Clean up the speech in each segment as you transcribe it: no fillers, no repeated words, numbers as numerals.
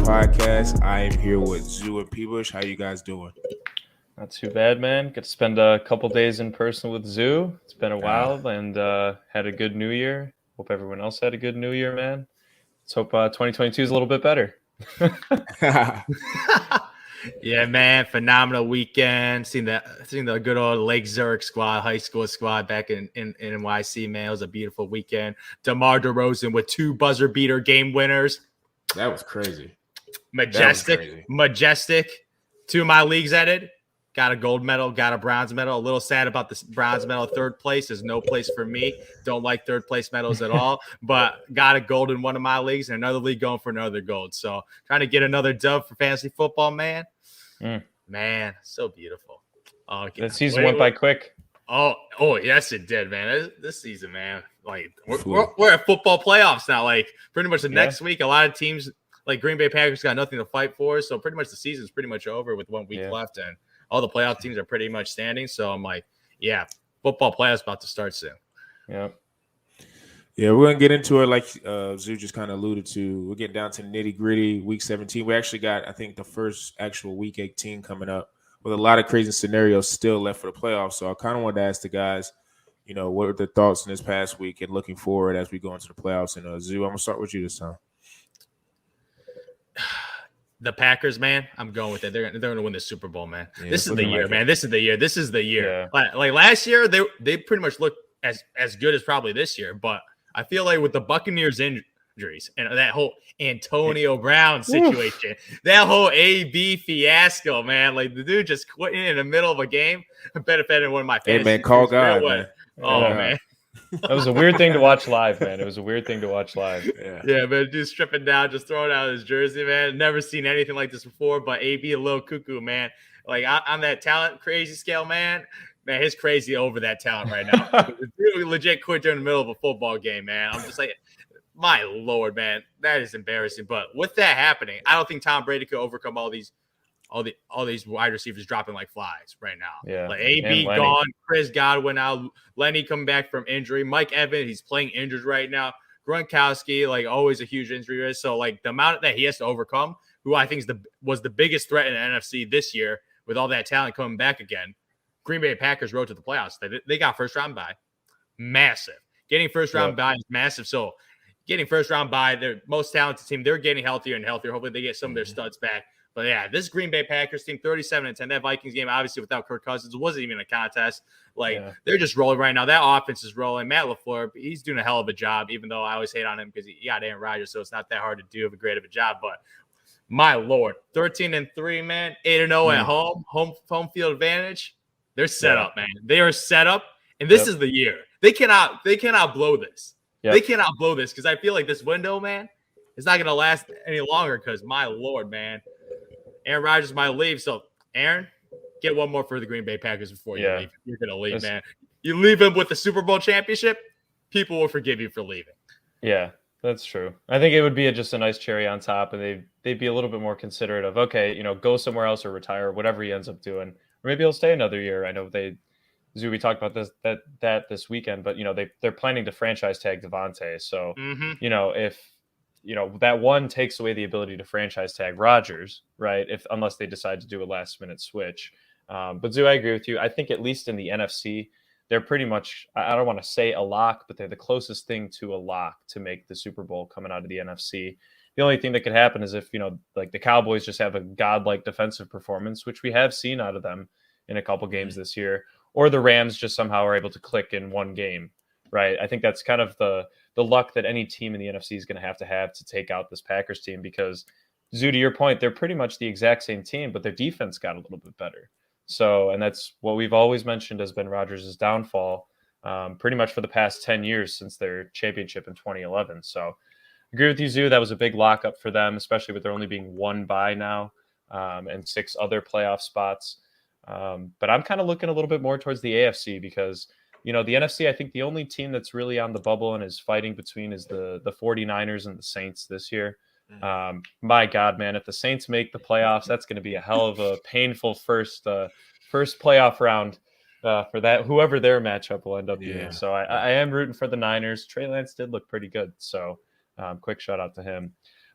podcast. I am here with Zoo and Peebush. How you guys doing? Not too bad, man. Get to spend a couple days in person with Zoo. It's been a while, and had a good New Year. Hope everyone else had a good New Year, man. Let's hope 2022 is a little bit better. Yeah, man, phenomenal weekend. Seen the good old Lake Zurich squad, high school squad back in NYC, man. It was a beautiful weekend. DeMar DeRozan with 2 buzzer beater game winners. That was crazy. Majestic. 2 of my leagues added. Got a gold medal, got a bronze medal. A little sad about the bronze medal. 3rd place is no place for me. Don't like 3rd place medals at all. But got a gold in one of my leagues and another league going for another gold. So trying to get another dub for fantasy football, man. Man, so beautiful. Oh, the season went by quick. Oh, yes, it did, man. This season, man. Like we're at football playoffs now. Like pretty much the next week, a lot of teams like Green Bay Packers got nothing to fight for. So pretty much the season's pretty much over with 1 week left, and all the playoff teams are pretty much standing. So I'm like, yeah, football playoffs about to start soon. Yeah. Yeah, we're going to get into it like Zoo just kind of alluded to. We're getting down to nitty gritty, week 17. We actually got, I think, the first actual week 18 coming up with a lot of crazy scenarios still left for the playoffs. So I kind of wanted to ask the guys, what are their thoughts in this past week and looking forward as we go into the playoffs. And Zoo, I'm going to start with you this time. The Packers, man, I'm going with it. They're going to win the Super Bowl, man. Yeah, this is the year, man. This is the year. Yeah. Like last year, they pretty much looked as good as probably this year, but I feel like with the Buccaneers injuries and that whole Antonio Brown situation, that whole AB fiasco, man, like the dude just quitting in the middle of a game, benefited one of my fantasy. Hey, man, call God, man. Man. That was a weird thing to watch live, man. It was a weird thing to watch live. Yeah, man, dude stripping down, just throwing out his jersey, man. Never seen anything like this before, but AB a little cuckoo, man. Like on that talent crazy scale, man, he's crazy over that talent right now. Dude legit quit during the middle of a football game, man. I'm just like, my Lord, man, that is embarrassing. But with that happening, I don't think Tom Brady could overcome all these wide receivers dropping like flies right now. Yeah, like AB gone, Chris Godwin out, Lenny coming back from injury, Mike Evans, he's playing injured right now. Gronkowski, like always a huge injury risk. So like the amount that he has to overcome, who I think was the biggest threat in the NFC this year with all that talent coming back again. Green Bay Packers road to the playoffs. They got first round bye. Massive. Getting first round bye is massive. So getting first round bye, their most talented team, they're getting healthier and healthier. Hopefully they get some of their studs back. But yeah, this Green Bay Packers team, 37-10. That Vikings game, obviously without Kirk Cousins, wasn't even a contest. They're just rolling right now. That offense is rolling. Matt LaFleur, he's doing a hell of a job, even though I always hate on him because he got Aaron Rodgers, so it's not that hard to do a great of a job. But my Lord, 13-3, man, 8-0 at home field advantage. They're set up, man. They are set up, and this is the year. They cannot blow this. They cannot blow this because I feel like this window, man, is not going to last any longer because, my Lord, man, Aaron Rodgers might leave. So, Aaron, get one more for the Green Bay Packers before you leave. You're going to leave, man. You leave him with the Super Bowl championship, people will forgive you for leaving. Yeah, that's true. I think it would be just a nice cherry on top, and they'd be a little bit more considerate of, okay, go somewhere else or retire, whatever he ends up doing. Or maybe he'll stay another year. I know we talked about this weekend, but they're planning to franchise tag Devontae. So if that one takes away the ability to franchise tag Rodgers, right? Unless they decide to do a last minute switch. But Zoo, I agree with you. I think at least in the NFC, they're pretty much, I don't want to say a lock, but they're the closest thing to a lock to make the Super Bowl coming out of the NFC. The only thing that could happen is if, like the Cowboys just have a godlike defensive performance, which we have seen out of them in a couple games this year, or the Rams just somehow are able to click in one game, right? I think that's kind of the luck that any team in the NFC is going to have to take out this Packers team because, Zoo, to your point, they're pretty much the exact same team, but their defense got a little bit better. So, and that's what we've always mentioned has been Rodgers' downfall pretty much for the past 10 years since their championship in 2011. So, agree with you, Zoo. That was a big lockup for them, especially with there only being one bye now and 6 other playoff spots. But I'm kind of looking a little bit more towards the AFC because, the NFC, I think the only team that's really on the bubble and is fighting between is the 49ers and the Saints this year. My God, man, if the Saints make the playoffs, that's going to be a hell of a painful first playoff round for that, whoever their matchup will end up being. So I am rooting for the Niners. Trey Lance did look pretty good. So quick shout out to him.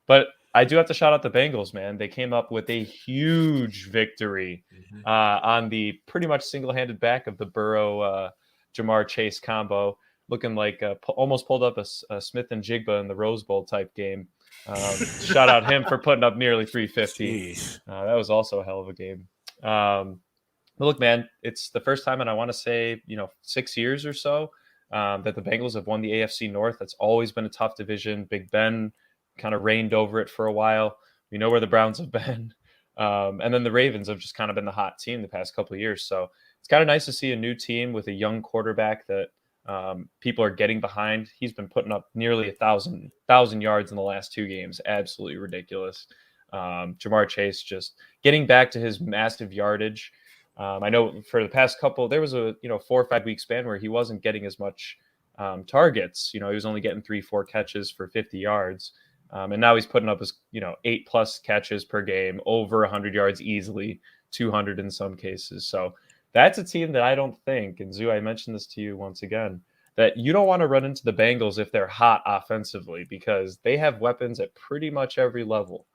But I do have to shout out the Bengals, man. They came up with a huge victory on the pretty much single-handed back of the Burrow Jamar Chase combo, looking like almost pulled up a Smith and Jigba in the Rose Bowl type game. Shout out him for putting up nearly 350. That was also a hell of a game. But look, man, it's the first time in I want to say 6 years or so that the Bengals have won the AFC North. That's always been a tough division. Big Ben kind of reigned over it for a while. We know where the Browns have been. And then the Ravens have just kind of been the hot team the past couple of years. So it's kind of nice to see a new team with a young quarterback that people are getting behind. He's been putting up nearly 1,000 yards in the last 2 games. Absolutely ridiculous. Jamar Chase just getting back to his massive yardage. I know for the past couple, there was a 4 or 5 week span where he wasn't getting as much targets. He was only getting 3-4 catches for 50 yards. And now he's putting up his 8+ catches per game, over 100 yards easily, 200 in some cases. So that's a team that I don't think, and Zoo, I mentioned this to you once again, that you don't want to run into the Bengals if they're hot offensively, because they have weapons at pretty much every level.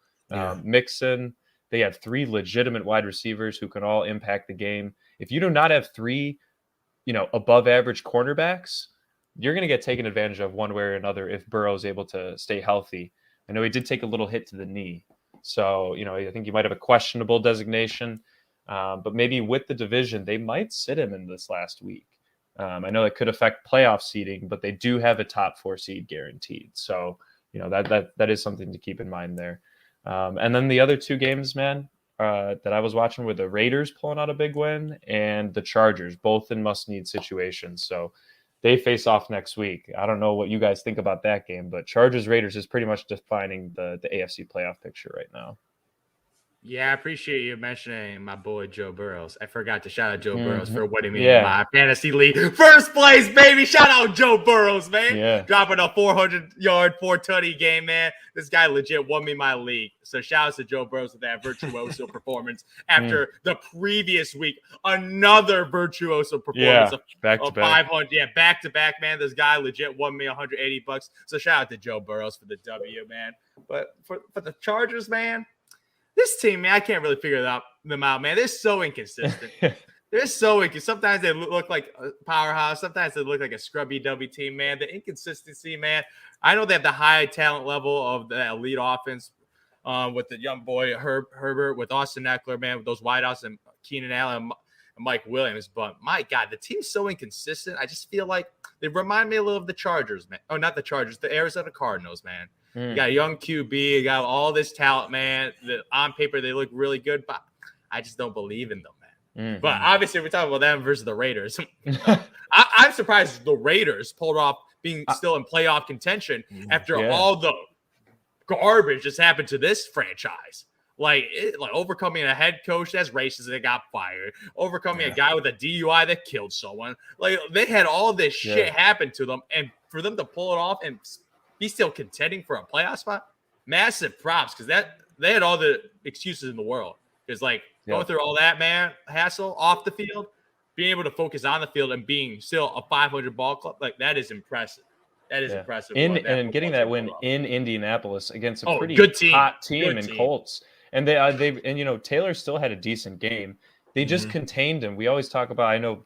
Mixon, they have 3 legitimate wide receivers who can all impact the game. If you do not have 3, above average cornerbacks, you're going to get taken advantage of one way or another if Burrow is able to stay healthy. I know he did take a little hit to the knee. So, I think he might have a questionable designation. But maybe with the division, they might sit him in this last week. I know that could affect playoff seeding, but they do have a top 4 seed guaranteed. So, that is something to keep in mind there. And then the other 2 games, man, that I was watching were the Raiders pulling out a big win and the Chargers, both in must-need situations. So they face off next week. I don't know what you guys think about that game, but Chargers-Raiders is pretty much defining the AFC playoff picture right now. Yeah, I appreciate you mentioning my boy Joe Burrows. I forgot to shout out Joe Burrows for winning me my fantasy league. First place, baby. Shout out Joe Burrows, man. Yeah. Dropping a 400-yard, 4-tutty game, man. This guy legit won me my league. So shout out to Joe Burrows with that virtuoso performance after the previous week. Another virtuoso performance of 500. Yeah, back-to-back, man. This guy legit won me $180. So shout out to Joe Burrows for the W, man. But for the Chargers, man, this team, man, I can't really figure them out, man. They're so inconsistent. They're so inconsistent. Sometimes they look like a powerhouse. Sometimes they look like a scrubby W team, man. The inconsistency, man. I know they have the high talent level of the elite offense with the young boy Herbert, with Austin Eckler, man, with those wideouts and Keenan Allen and Mike Williams. But, my God, the team's so inconsistent. I just feel like they remind me a little of the Chargers, man. Oh, not the Chargers, the Arizona Cardinals, man. You got a young QB. You got all this talent, man. On paper, they look really good, but I just don't believe in them, man. But obviously, we're talking about them versus the Raiders. I'm surprised the Raiders pulled off being still in playoff contention after all the garbage that's happened to this franchise. Like overcoming a head coach that's racist that got fired, overcoming a guy with a DUI that killed someone. Like, they had all this shit happen to them, and for them to pull it off and be still contending for a playoff spot, massive props, because they had all the excuses in the world. Because going through all that, man, hassle off the field, being able to focus on the field and being still a 500 ball club, that is impressive. That is impressive. And getting that win in Indianapolis against a pretty good team. hot team in Colts. And Taylor still had a decent game. They just contained him. We always talk about, I know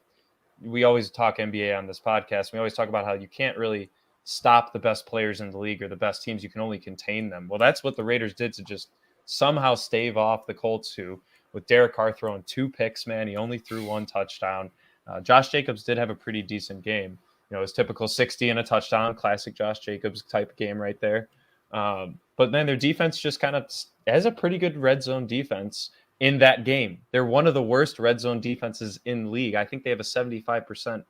we always talk NBA on this podcast. We always talk about how you can't really stop the best players in the league or the best teams. You can only contain them. Well, that's what the Raiders did to just somehow stave off the Colts, who, with Derek Carr throwing 2 picks, man, he only threw 1 touchdown. Josh Jacobs did have a pretty decent game. His typical 60 and a touchdown, classic Josh Jacobs type game right there. But then their defense just kind of has a pretty good red zone defense in that game. They're one of the worst red zone defenses in the league. I think they have a 75%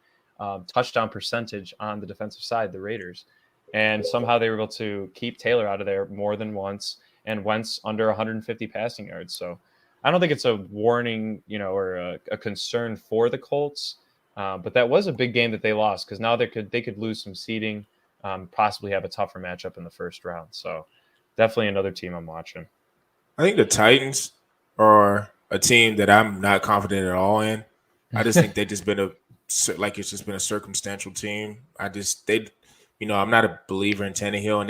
touchdown percentage on the defensive side, the Raiders. And somehow they were able to keep Taylor out of there more than once, and Wentz under 150 passing yards. So I don't think it's a warning, or a concern for the Colts. But that was a big game that they lost, because now they could lose some seeding, possibly have a tougher matchup in the first round. So definitely another team I'm watching. I think the Titans are a team that I'm not confident at all in. I just think they've just been it's just been a circumstantial team. I'm not a believer in Tannehill, and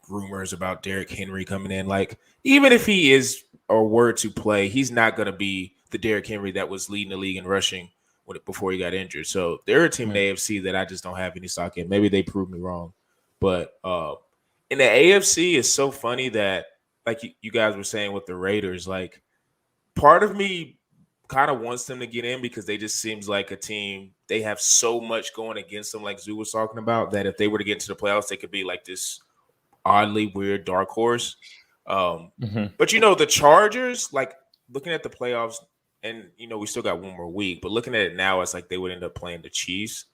rumors about Derrick Henry coming in. Like, even if he is or were to play, he's not going to be the Derrick Henry that was leading the league in rushing before he got injured. So they're a team in the AFC that I just don't have any stock in. Maybe they proved me wrong. But in the AFC, it's so funny that, like you guys were saying with the Raiders, like part of me kind of wants them to get in because they just seems like a team. They have so much going against them, like Zoo was talking about, that if they were to get into the playoffs, they could be like this oddly weird dark horse. But the Chargers, like looking at the playoffs, and we still got one more week, but looking at it now, it's like they would end up playing the Chiefs.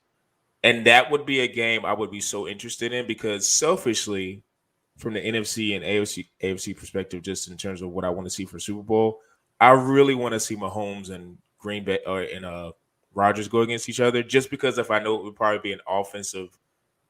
And that would be a game I would be so interested in because selfishly, from the NFC and AFC perspective, just in terms of what I want to see for Super Bowl, I really want to see Mahomes and Green Bay and Rodgers go against each other. Just because if I know it would probably be an offensive,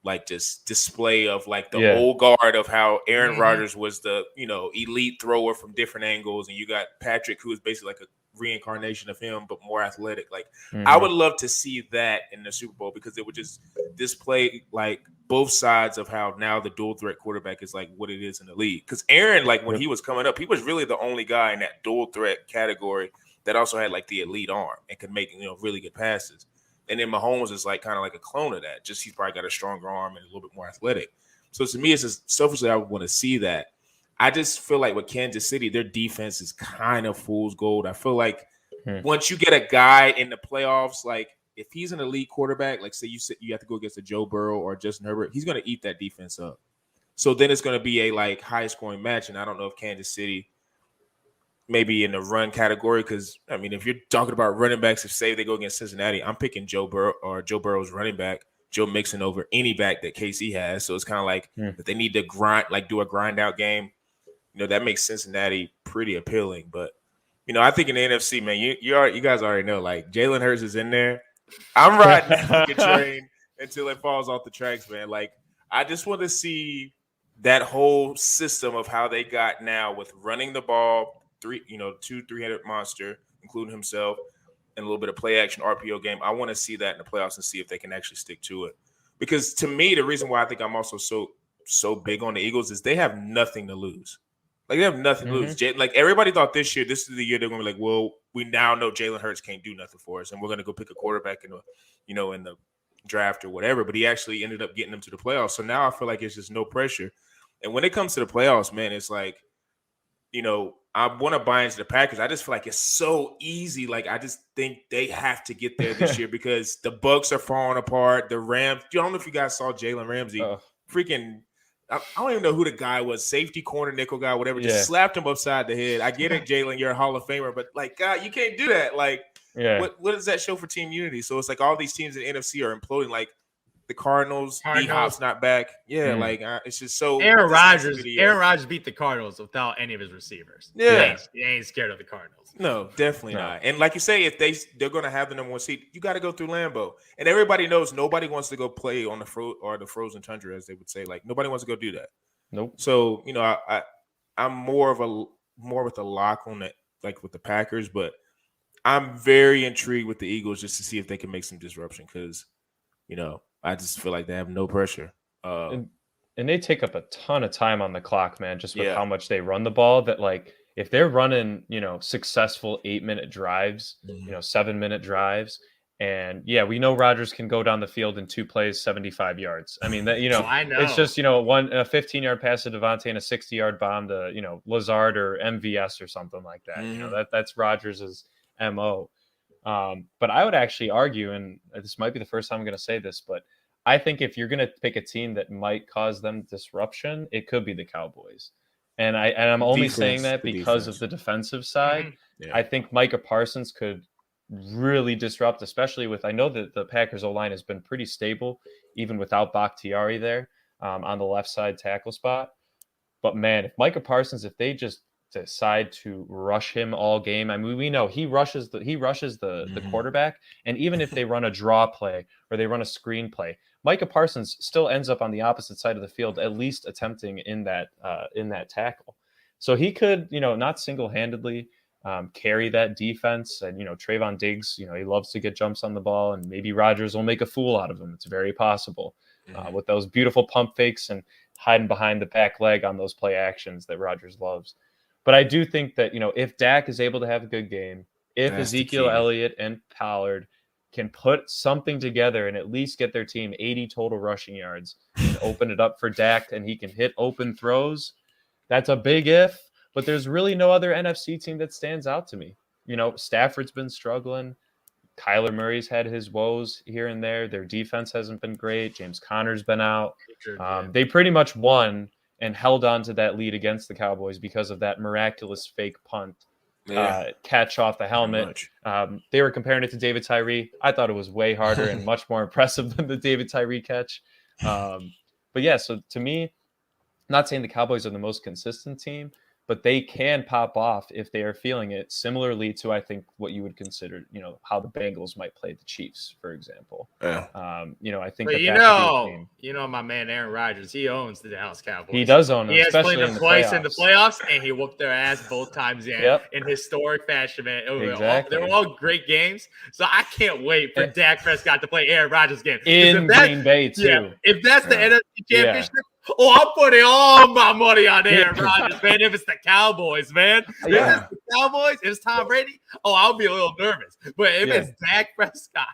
like just display of like the old guard of how Aaron Rodgers was the elite thrower from different angles, and you got Patrick, who is basically like a reincarnation of him but more athletic. Like I would love to see that in the Super Bowl because it would just display like both sides of how now the dual threat quarterback is like what it is in the league. Because Aaron, like when he was coming up, he was really the only guy in that dual threat category that also had like the elite arm and could make really good passes. And then Mahomes is like kind of like a clone of that. Just he's probably got a stronger arm and a little bit more athletic. So to me, it's just selfishly I would want to see that. I just feel like with Kansas City, their defense is kind of fool's gold. I feel like once you get a guy in the playoffs, like if he's an elite quarterback, like say you have to go against a Joe Burrow or Justin Herbert, he's going to eat that defense up. So then it's going to be a like high scoring match. And I don't know if Kansas City maybe in the run category, because I mean, if you're talking about running backs, if say they go against Cincinnati, I'm picking Joe Burrow's running back, Joe Mixon over any back that KC has. So it's kind of like if they need to do a grind out game, that makes Cincinnati pretty appealing. But I think in the NFC, man, you guys already know, like Jalen Hurts is in there. I'm riding that fucking train until it falls off the tracks, man. Like I just want to see that whole system of how they got now with running the ball, 300 monster, including himself, and a little bit of play action RPO game. I want to see that in the playoffs and see if they can actually stick to it. Because to me, the reason why I think I'm also so big on the Eagles is they have nothing to lose. Like they have nothing to lose. Like everybody thought this year, this is the year they're going to be like, well, we now know Jalen Hurts can't do nothing for us, and we're going to go pick a quarterback in the draft or whatever. But he actually ended up getting them to the playoffs. So now I feel like it's just no pressure. And when it comes to the playoffs, man, it's like, I want to buy into the Packers. I just feel like it's so easy. Like I just think they have to get there this year because the Bucs are falling apart. The Rams. I don't know if you guys saw Jalen Ramsey. Freaking. I don't even know who the guy was, safety, corner, nickel guy, whatever. Just slapped him upside the head. I get it, Jalen, you're a Hall of Famer, but like, God, you can't do that. Like, what does that show for team unity? So it's like all these teams in the NFC are imploding. Like the Cardinals. D-Hop's not back. Yeah, like it's just so. Aaron Rodgers beat the Cardinals without any of his receivers. Yeah, he ain't scared of the Cardinals. No, definitely not. And like you say, if they're going to have the number one seed, you got to go through Lambeau. And everybody knows nobody wants to go play on the frozen tundra, as they would say. Like nobody wants to go do that. Nope. So I'm more with a lock on that, like with the Packers, but I'm very intrigued with the Eagles just to see if they can make some disruption because I just feel like they have no pressure. And they take up a ton of time on the clock, man, just with how much they run the ball. That like if they're running, successful 8-minute drives, 7-minute drives, and we know Rodgers can go down the field in 2 plays, 75 yards. I mean, that I know. It's just a 15-yard pass to Devontae and a 60-yard bomb to Lazard or MVS or something like that. That's Rodgers's MO. But I would actually argue, and this might be the first time I'm going to say this, but I think if you're going to pick a team that might cause them disruption, it could be the Cowboys. And I'm only saying that because of the defensive side. I think Micah Parsons could really disrupt, especially with, I know that the Packers O-line has been pretty stable, even without Bakhtiari there on the left side tackle spot. But man, if Micah Parsons, if they just decide to rush him all game, I mean, we know he rushes the quarterback, and even if they run a draw play or they run a screen play, Micah Parsons still ends up on the opposite side of the field, at least attempting in that tackle. So he could, not single-handedly carry that defense. And, Trayvon Diggs, he loves to get jumps on the ball, and maybe Rodgers will make a fool out of him. It's very possible with those beautiful pump fakes and hiding behind the back leg on those play actions that Rodgers loves. But I do think that, if Dak is able to have a good game, if That's the Ezekiel key. Elliott and Pollard can put something together and at least get their team 80 total rushing yards and open it up for Dak and he can hit open throws, that's a big if. But there's really no other NFC team that stands out to me. Stafford's been struggling. Kyler Murray's had his woes here and there. Their defense hasn't been great. James Conner's been out. They pretty much won and held on to that lead against the Cowboys because of that miraculous fake punt catch off the helmet. They were comparing it to David Tyree. I thought it was way harder and much more impressive than the David Tyree catch. But yeah, so to me, I'm not saying the Cowboys are the most consistent team, but they can pop off if they are feeling it, similarly to, I think, what you would consider, how the Bengals might play the Chiefs, for example. Yeah. I think But my man Aaron Rodgers, he owns the Dallas Cowboys. He does own them. He has especially played them twice in the playoffs, and he whooped their ass both times in historic fashion, man. Exactly. They were all great games, so I can't wait for Dak Prescott to play Aaron Rodgers game. In Green Bay, too. Yeah, if that's the NFC Championship, I'm putting all my money on Aaron Rodgers, man. If it's the Cowboys, man. If it's the Cowboys, if it's Tom Brady, I'll be a little nervous. But if it's Dak Prescott,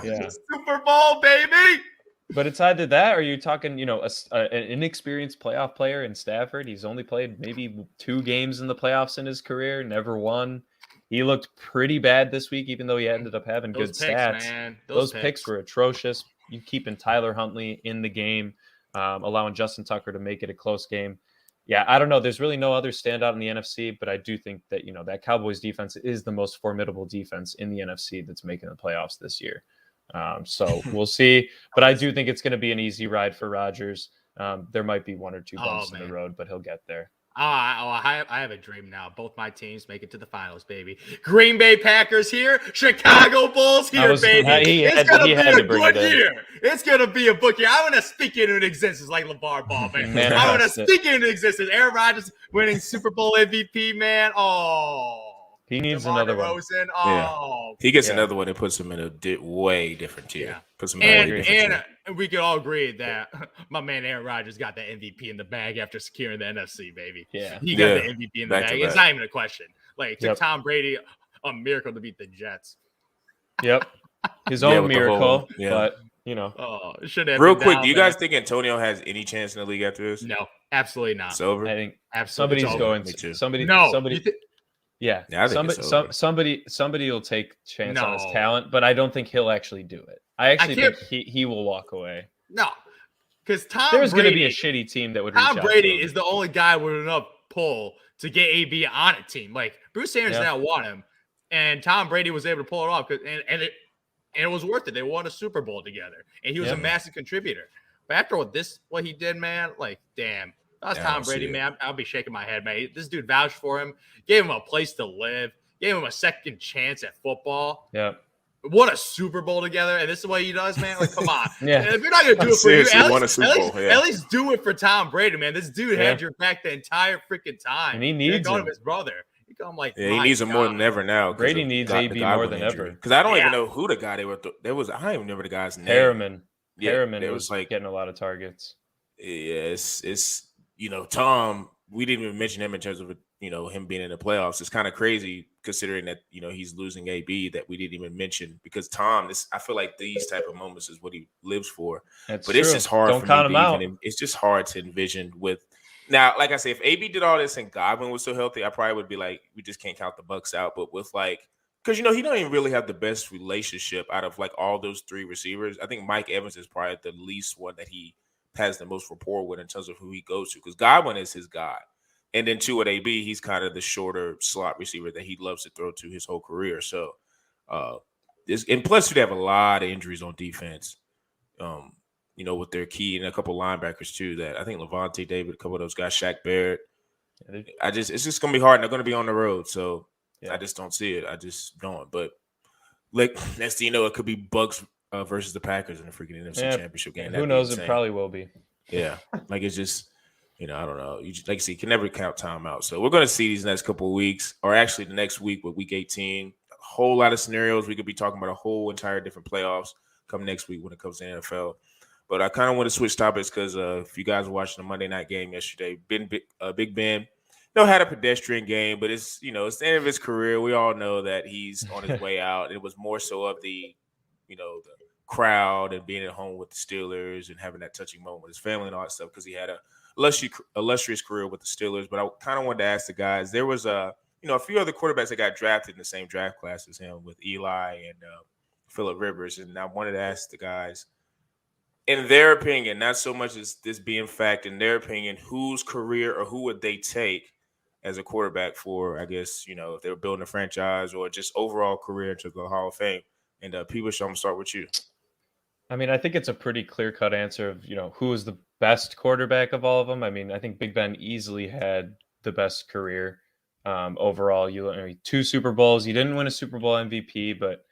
Super Bowl, baby. But it's either that or you're talking, an inexperienced playoff player in Stafford. He's only played maybe 2 games in the playoffs in his career, never won. He looked pretty bad this week, even though he ended up having good stats. Man. Those picks were atrocious. You keeping Tyler Huntley in the game, allowing Justin Tucker to make it a close game. Yeah, I don't know. There's really no other standout in the NFC, but I do think that, that Cowboys defense is the most formidable defense in the NFC that's making the playoffs this year. So we'll see. But I do think it's going to be an easy ride for Rodgers. There might be 1 or 2 bumps in the road, but he'll get there. I have a dream now. Both my teams make it to the finals, baby. Green Bay Packers here, Chicago Bulls here, baby. It's gonna be a good year. It's gonna be a book year. I'm gonna speak it into existence like LeVar Ball, man. I'm gonna speak it into existence. Aaron Rodgers winning Super Bowl MVP, man. He needs another one. He gets another one and puts him in a way different tier. Yeah. Puts him in a way different tier. We could all agree that my man Aaron Rodgers got the MVP in the bag after securing the NFC, baby. Yeah. He got the MVP in the bag. It's not even a question. Like, it took Tom Brady a miracle to beat the Jets. Yep. His own miracle, but, Real quick, do you guys think Antonio has any chance in the league after this? No, absolutely not. It's over? I think absolutely somebody's going to. Somebody. Yeah, I think somebody will take chance on his talent, but I don't think he'll actually do it. I think he will walk away. No, because there's going to be a shitty team that would. Tom Brady is the only guy with enough pull to get AB on a team. Like Bruce Arians now want him, and Tom Brady was able to pull it off, and it was worth it. They won a Super Bowl together, and he was a massive contributor. But after what he did, man, like damn. That's Tom Brady, man. I'll be shaking my head, man. This dude vouched for him, gave him a place to live, gave him a second chance at football. Yeah. What a Super Bowl together, and this is what he does, man. Like, come on. Yeah. If you're not gonna do it for you, at least do it for Tom Brady, man. This dude had your back the entire freaking time. And he needs him. His brother. He needs him more than ever now. Brady needs AB more than ever. Because I don't even know who the guy they were. I don't even remember the guy's name. Harriman was like getting a lot of targets. Yeah, it's. Tom, we didn't even mention him in terms of, him being in the playoffs. It's kind of crazy considering that, he's losing AB that we didn't even mention because Tom, I feel like these type of moments is what he lives for. It's just hard Don't count him out. It's just hard to envision with now, like I say, if AB did all this and Godwin was so healthy, I probably would be like, we just can't count the Bucks out. But with because, he don't even really have the best relationship out of all those 3 receivers. I think Mike Evans is probably the least one that he has the most rapport with in terms of who he goes to because Godwin is his guy. And then with AB, he's kind of the shorter slot receiver that he loves to throw to his whole career. So, and plus they have a lot of injuries on defense, with their key and a couple linebackers too that I think Levante David, a couple of those guys, Shaq Barrett. It's just going to be hard. And they're going to be on the road. So I just don't see it. I just don't. But next thing you know, it could be Bucks versus the Packers in the freaking NFC Championship game. Who knows? It probably will be. Yeah, it's just, I don't know. You just, like I said, you can never count time out. So we're going to see these next couple of weeks, or actually the next week with Week 18. A whole lot of scenarios. We could be talking about a whole entire different playoffs come next week when it comes to the NFL. But I kind of want to switch topics because if you guys were watching the Monday night game yesterday, Big Ben, had a pedestrian game, but it's it's the end of his career. We all know that he's on his way out. It was more so of the the crowd and being at home with the Steelers and having that touching moment with his family and all that stuff because he had a illustrious career with the Steelers. But I kind of wanted to ask the guys. There was a few other quarterbacks that got drafted in the same draft class as him with Eli and Phillip Rivers, and I wanted to ask the guys, in their opinion, not so much as this being fact, in their opinion, whose career or who would they take as a quarterback for, I guess, if they were building a franchise or just overall career into the Hall of Fame. And Peebush, I'm going to start with you. I mean, I think it's a pretty clear-cut answer of, who is the best quarterback of all of them. I mean, I think Big Ben easily had the best career overall. 2 Super Bowls. He didn't win a Super Bowl MVP, but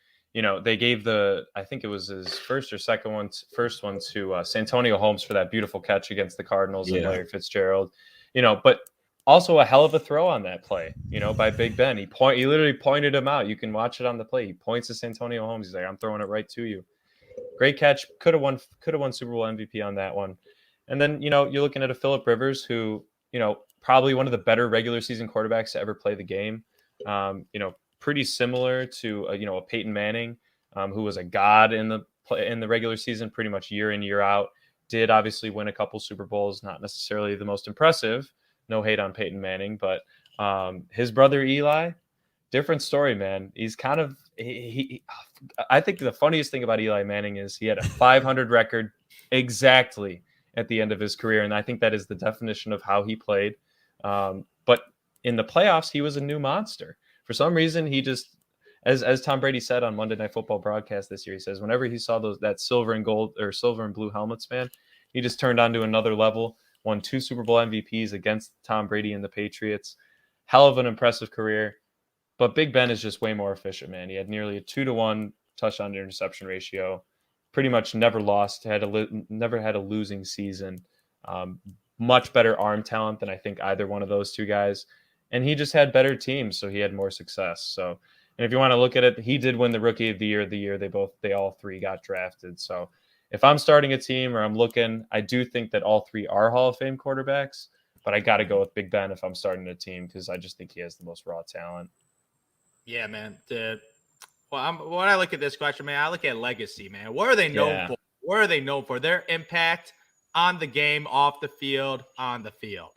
they gave I think it was his first one to Santonio Holmes for that beautiful catch against the Cardinals and Larry Fitzgerald, but also a hell of a throw on that play, by Big Ben. He literally pointed him out. You can watch it on the play. He points to Santonio Holmes. He's like, I'm throwing it right to you. Great catch. Could have won Super Bowl MVP on that one. And then, you're looking at a Phillip Rivers who, probably one of the better regular season quarterbacks to ever play the game. Pretty similar to a Peyton Manning, who was a god in the regular season, pretty much year in, year out. Did obviously win a couple Super Bowls, not necessarily the most impressive. No hate on Peyton Manning, but his brother Eli, different story, man. He's kind of I think the funniest thing about Eli Manning is he had a 500 record exactly at the end of his career, and I think that is the definition of how he played. But in the playoffs, he was a new monster. For some reason, he just, as Tom Brady said on Monday Night Football broadcast this year, he says whenever he saw that silver and blue helmets, man, he just turned on to another level. Won 2 Super Bowl MVPs against Tom Brady and the Patriots. Hell of an impressive career. But Big Ben is just way more efficient, man. He had nearly a 2-to-1 touchdown to interception ratio. Pretty much never lost. Never had a losing season. Much better arm talent than I think either one of those two guys. And he just had better teams, so he had more success. So, and if you want to look at it, he did win the Rookie of the Year they all 3 got drafted. So if I'm starting a team or I'm looking, I do think that all 3 are Hall of Fame quarterbacks, but I got to go with Big Ben if I'm starting a team because I just think he has the most raw talent. Yeah, man. When I look at this question, man, I look at legacy, man. What are they known for? What are they known for? Their impact on the game, off the field, on the field.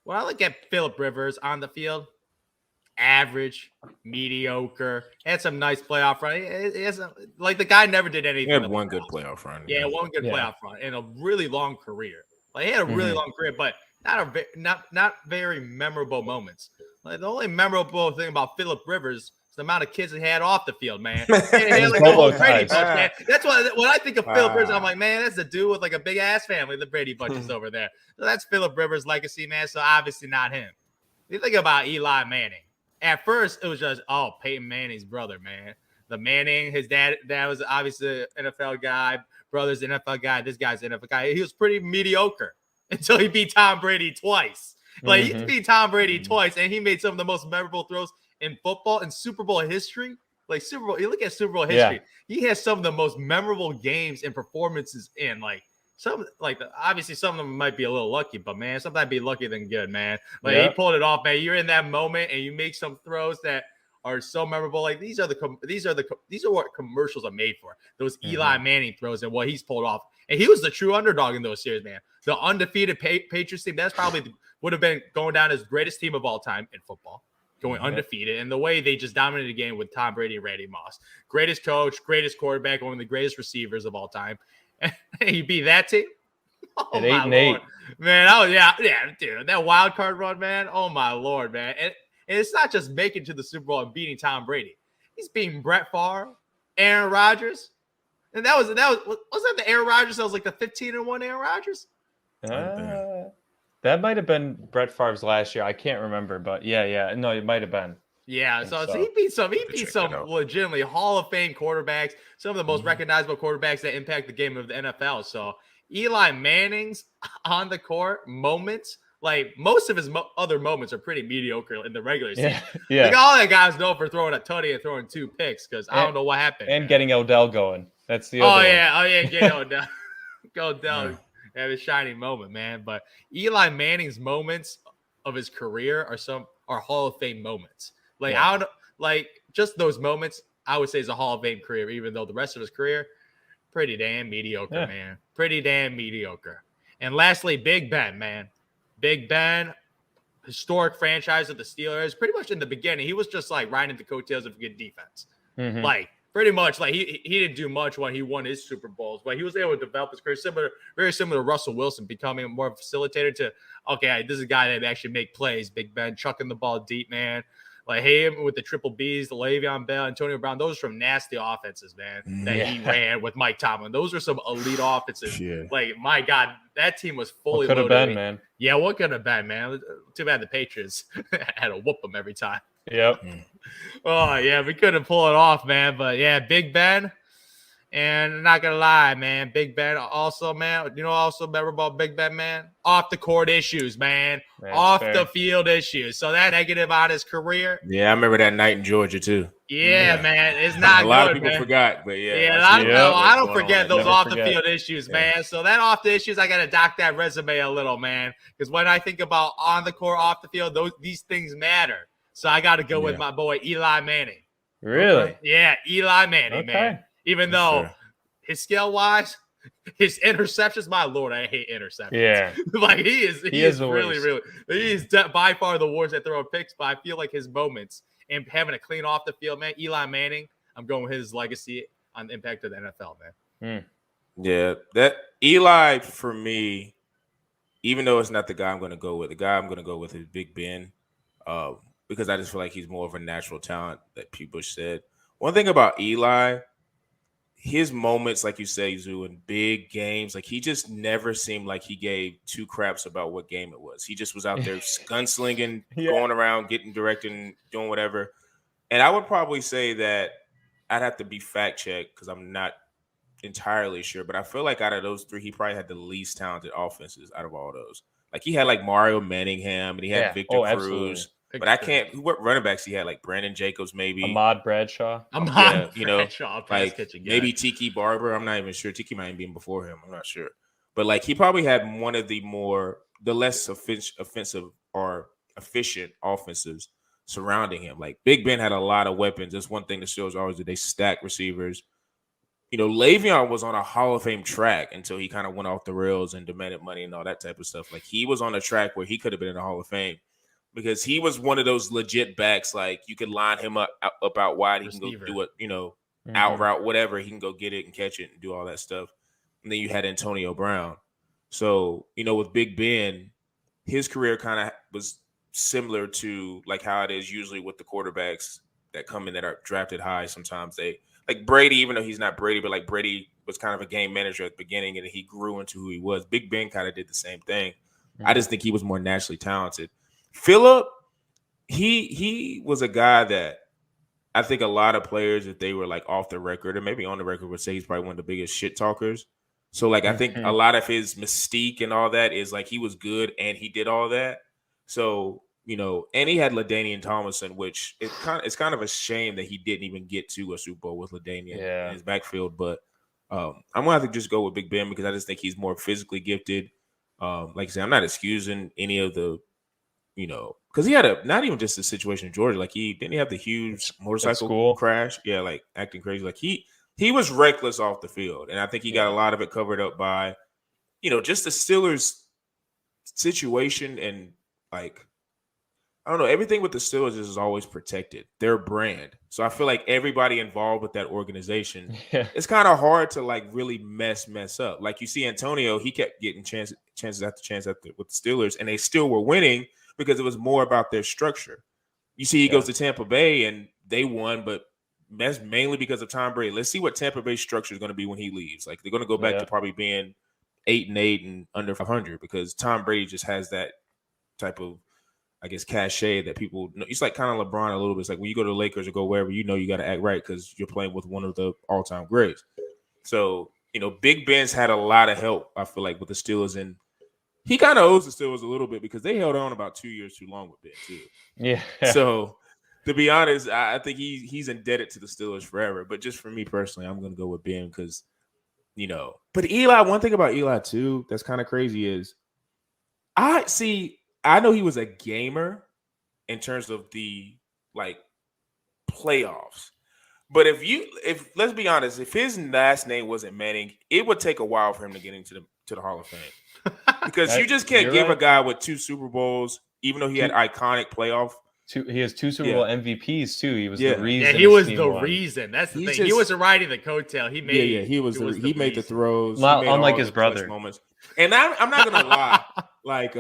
When I look at Phillip Rivers on the field, average, mediocre, had some nice playoff run. The guy never did anything. He had one good playoff run. Yeah, one good playoff run and a really long career. He had a really long career, but not very memorable moments. The only memorable thing about Phillip Rivers is the amount of kids he had off the field, man. Man. That's what when I think of Phillip Rivers, I'm like, man, that's a dude with a big ass family. The Brady Bunch is over there. So that's Phillip Rivers' legacy, man. So obviously not him. You think about Eli Manning. At first, it was just, Peyton Manning's brother, man. The Manning, his dad was obviously an NFL guy. Brother's an NFL guy. This guy's an NFL guy. He was pretty mediocre until he beat Tom Brady twice. He beat Tom Brady twice, and he made some of the most memorable throws in football and Super Bowl history. Super Bowl, you look at Super Bowl history, he has some of the most memorable games and performances in obviously some of them might be a little lucky, but man, sometimes be lucky than good, man. He pulled it off, man. You're in that moment and you make some throws that are so memorable. These are what commercials are made for. Those Eli Manning throws and what he's pulled off. And he was the true underdog in those series, man. The undefeated Patriots team, that's probably would have been going down as greatest team of all time in football, going undefeated. And the way they just dominated the game with Tom Brady and Randy Moss. Greatest coach, greatest quarterback, one of the greatest receivers of all time. And you beat that team? At 8-8. Man, dude. That wild card run, man. Oh, my Lord, man. And it's not just making to the Super Bowl and beating Tom Brady. He's beating Brett Favre, Aaron Rodgers. And wasn't that the Aaron Rodgers that was the 15-1 Aaron Rodgers? That might have been Brett Favre's last year. I can't remember, but yeah. No, it might have been. Yeah, so he beat some legitimately Hall of Fame quarterbacks, some of the most recognizable quarterbacks that impact the game of the NFL. So Eli Manning's on the court moments, most of his other moments are pretty mediocre in the regular season. Yeah. All that guy's known for throwing a tutty and throwing 2 picks because I don't know what happened. And getting Odell going. That's the other one. Yeah, getting Odell. Odell have a shining moment, man. But Eli Manning's moments of his career are Hall of Fame moments. Like Yeah. I don't like just those moments. I would say is a Hall of Fame career, even though the rest of his career pretty damn mediocre, man. Pretty damn mediocre. And lastly, Big Ben, man. Big Ben, historic franchise of the Steelers. Pretty much in the beginning, he was just like riding the coattails of good defense. Mhm. Like pretty much, like he didn't do much when he won his Super Bowls, but he was able to develop his career very similar to Russell Wilson, becoming more of a facilitator to okay, this is a guy that actually make plays. Big Ben chucking the ball deep, man. Like him with the triple Bs, the Le'Veon Bell, Antonio Brown, those are some nasty offenses, man, that he ran with Mike Tomlin. Those are some elite offenses. Yeah. Like, my God, that team was fully What could have loaded. been, man? Yeah, what could have been, man? Too bad the Patriots had to whoop them every time. Yep. Oh, yeah, we couldn't pull it off, man. But, yeah, Big Ben. And not going to lie, man, Big Ben also, man, also memorable about Big Ben, man? Off the court issues, man. That's Off fair. the field issues. So that negative on his career. Yeah, I remember that night in Georgia too. Yeah, man, it's not a lot good, of people man. forgot, but yeah, Yeah, I see I what's don't going on forget that those night. off the forget. field issues, man. So that off the issues, I gotta dock that resume a little, man. Because when I think about on the court, off the field, these things matter. So I got to go with my boy Eli Manning. Really? Okay. Yeah, Eli Manning, man. Even though his skill wise, his interceptions, my lord, I hate interceptions. Yeah. Like he is the really, worst. really, he is by far the worst at throwing picks. But I feel like his moments and having a clean off the field, man. Eli Manning, I'm going with his legacy on the impact of the NFL, man. Yeah, that Eli for me, even though it's not the guy I'm going to go with, the guy I'm going to go with is Big Ben, because I just feel like he's more of a natural talent that people said. One thing about Eli, his moments, like you say, Zoo, in big games, like he just never seemed like he gave two craps about what game it was. He just was out there gunslinging, going around, getting directing, doing whatever. And I would probably say that I'd have to be fact checked because I'm not entirely sure, but I feel like out of those three, he probably had the least talented offenses out of all those. Like he had like Mario Manningham and he had Victor Cruz. Absolutely. But I can't. What running backs he had? Like Brandon Jacobs, maybe Ahmad Bradshaw. Like maybe Tiki Barber. I'm not even sure. Tiki might have been before him. I'm not sure. But like he probably had one of the less offensive or efficient offenses surrounding him. Like Big Ben had a lot of weapons. That's one thing the Steelers always do. They stack receivers. Le'Veon was on a Hall of Fame track until he kind of went off the rails and demanded money and all that type of stuff. Like he was on a track where he could have been in the Hall of Fame. Because he was one of those legit backs, like you could line him up out wide. He can go do it, out route, whatever. He can go get it and catch it and do all that stuff. And then you had Antonio Brown. So, with Big Ben, his career kind of was similar to like how it is usually with the quarterbacks that come in that are drafted high. Sometimes they like Brady, even though he's not Brady, but like Brady was kind of a game manager at the beginning and he grew into who he was. Big Ben kind of did the same thing. I just think he was more naturally talented. Phillip, he was a guy that I think a lot of players, if they were like off the record or maybe on the record, would say he's probably one of the biggest shit talkers. So like I think a lot of his mystique and all that is like he was good and he did all that. So, and he had LaDainian Tomlinson, which it's kind of a shame that he didn't even get to a Super Bowl with LaDainian in his backfield. But I'm gonna have to just go with Big Ben because I just think he's more physically gifted. Like I said, I'm not excusing any of the because he had not even just a situation in Georgia, like he have the huge motorcycle crash. Yeah, like acting crazy. Like he was reckless off the field. And I think he got a lot of it covered up by, just the Steelers situation and like, I don't know, everything with the Steelers is always protected. Their brand. So I feel like everybody involved with that organization, it's kind of hard to like really mess up. Like you see Antonio, he kept getting chances after chance with the Steelers and they still were winning because it was more about their structure. You see he goes to Tampa Bay and they won, but that's mainly because of Tom Brady. Let's see what Tampa Bay's structure is going to be when he leaves. Like they're going to go back to probably being 8-8 and under 500 because Tom Brady just has that type of, I guess, cachet that people know. It's like kind of LeBron a little bit. It's like when you go to the Lakers or go wherever, you got to act right because you're playing with one of the all-time greats. So, Big Ben's had a lot of help, I feel like, with the Steelers. And he kind of owes the Steelers a little bit because they held on about 2 years too long with Ben, too. Yeah. So, to be honest, I think he's indebted to the Steelers forever. But just for me personally, I'm going to go with Ben because But Eli, one thing about Eli too that's kind of crazy is I know he was a gamer in terms of the like playoffs. But if let's be honest, if his last name wasn't Manning, it would take a while for him to get into the Hall of Fame. Because you just can't give a guy with 2 Super Bowls, even though he had iconic playoff. He has 2 Super Bowl MVPs too. He was the reason. Yeah, he was the reason. That's the thing. He wasn't riding the coattail. He made. He made the throws. Unlike his brother. Moments. And I'm not gonna lie, like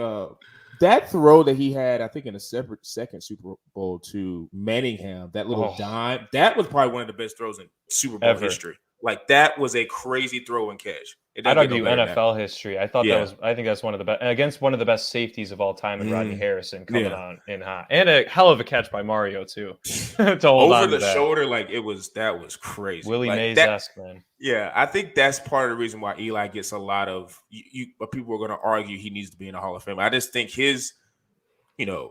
that throw that he had, I think in a second Super Bowl to Manningham, that little dime, that was probably one of the best throws in Super Bowl history. Like that was a crazy throw and catch. I'd argue NFL history. I think that's one of the best against one of the best safeties of all time in Rodney Harrison coming on in hot. And a hell of a catch by Mario too. To hold over the shoulder, like that was crazy. Willie Mays-esque, man. Yeah, I think that's part of the reason why Eli gets a lot of but people are gonna argue he needs to be in the Hall of Fame. I just think his,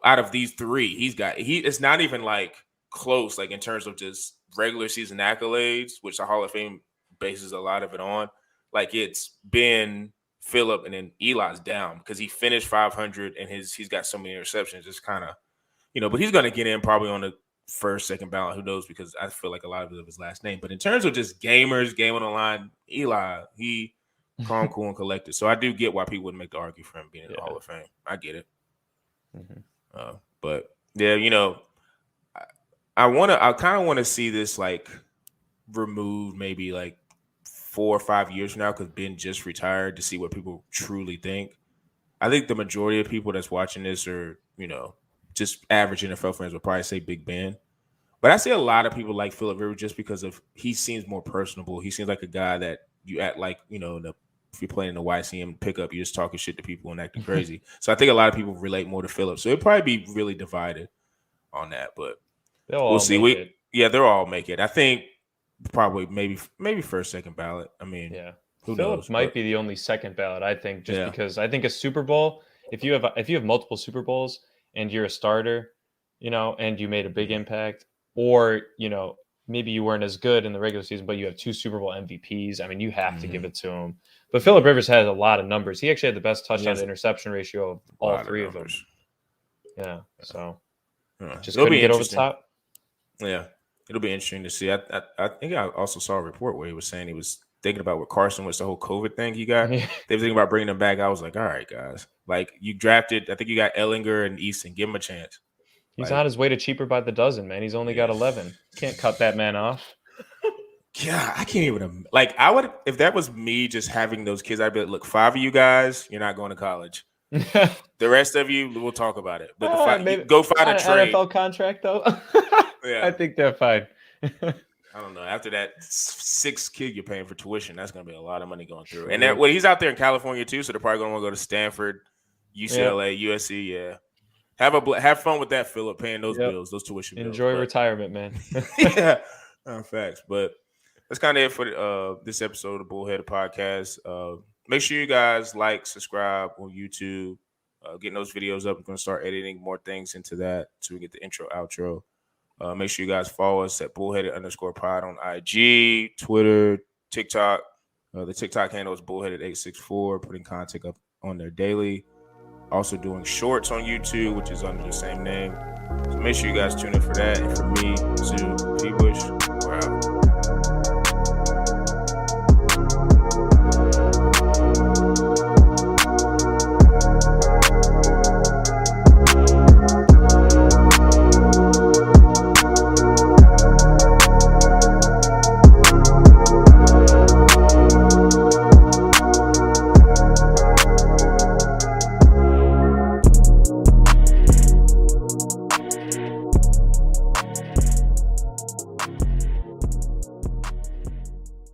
out of these 3, it's not even like close, like in terms of just regular season accolades, which the Hall of Fame bases a lot of it on. Like it's been Phillip and then Eli's down because he finished 500 and he's got so many interceptions. It's kind of, but he's going to get in probably on the first, second ballot. Who knows? Because I feel like a lot of it is his last name. But in terms of just gamers, game on the line, Eli, he calm, cool, and collected. So I do get why people would make the argument for him being in the Hall of Fame. I get it. But yeah, I kind of want to see this like removed maybe like 4 or 5 years from now because Ben just retired to see what people truly think. I think the majority of people that's watching this are, just average NFL fans would probably say Big Ben. But I see a lot of people like Phillip Rivers just because he seems more personable. He seems like a guy that you act like, if you're playing in the YCM pickup, you're just talking shit to people and acting crazy. So I think a lot of people relate more to Phillip. So it'd probably be really divided on that. But we'll see. They'll all make it. I think probably maybe first, second ballot. I mean, who knows? Might be the only second ballot, I think, because I think a Super Bowl, if you have multiple Super Bowls and you're a starter, and you made a big impact, or maybe you weren't as good in the regular season, but you have 2 Super Bowl MVPs. I mean, you have to give it to him. But Phillip Rivers has a lot of numbers. He actually had the best touchdown to interception ratio of all 3 of them. Yeah, so just couldn't get over the top. Yeah, it'll be interesting to see. I think I also saw a report where he was saying he was thinking about with Carson was the whole COVID thing he got. They were thinking about bringing him back. I was like, all right, guys. Like you drafted, I think you got Ellinger and Easton. Give him a chance. He's on his way to cheaper by the dozen, man. He's only got 11. Can't cut that man off. Yeah, I can't even I would if that was me just having those kids. I'd be like, look, 5 of you guys, you're not going to college. The rest of you, we'll talk about it. But go find a trade. NFL contract though. I think they're fine. I don't know. After that 6 kid you're paying for tuition, that's going to be a lot of money going through. And he's out there in California too, so they're probably going to want to go to Stanford, UCLA, USC. Yeah. Have fun with that, Phillip, paying those bills, those tuition bills. Enjoy retirement, man. Yeah, facts. But that's kind of it for this episode of the Bullheaded Podcast. Make sure you guys like, subscribe on YouTube, getting those videos up. We're going to start editing more things into that so we get the intro, outro. Make sure you guys follow us at bullheaded_pod on IG, Twitter, TikTok. The TikTok handle is bullheaded864, putting content up on there daily. Also doing shorts on YouTube, which is under the same name. So make sure you guys tune in for that. And for me, Zoo P. Bush,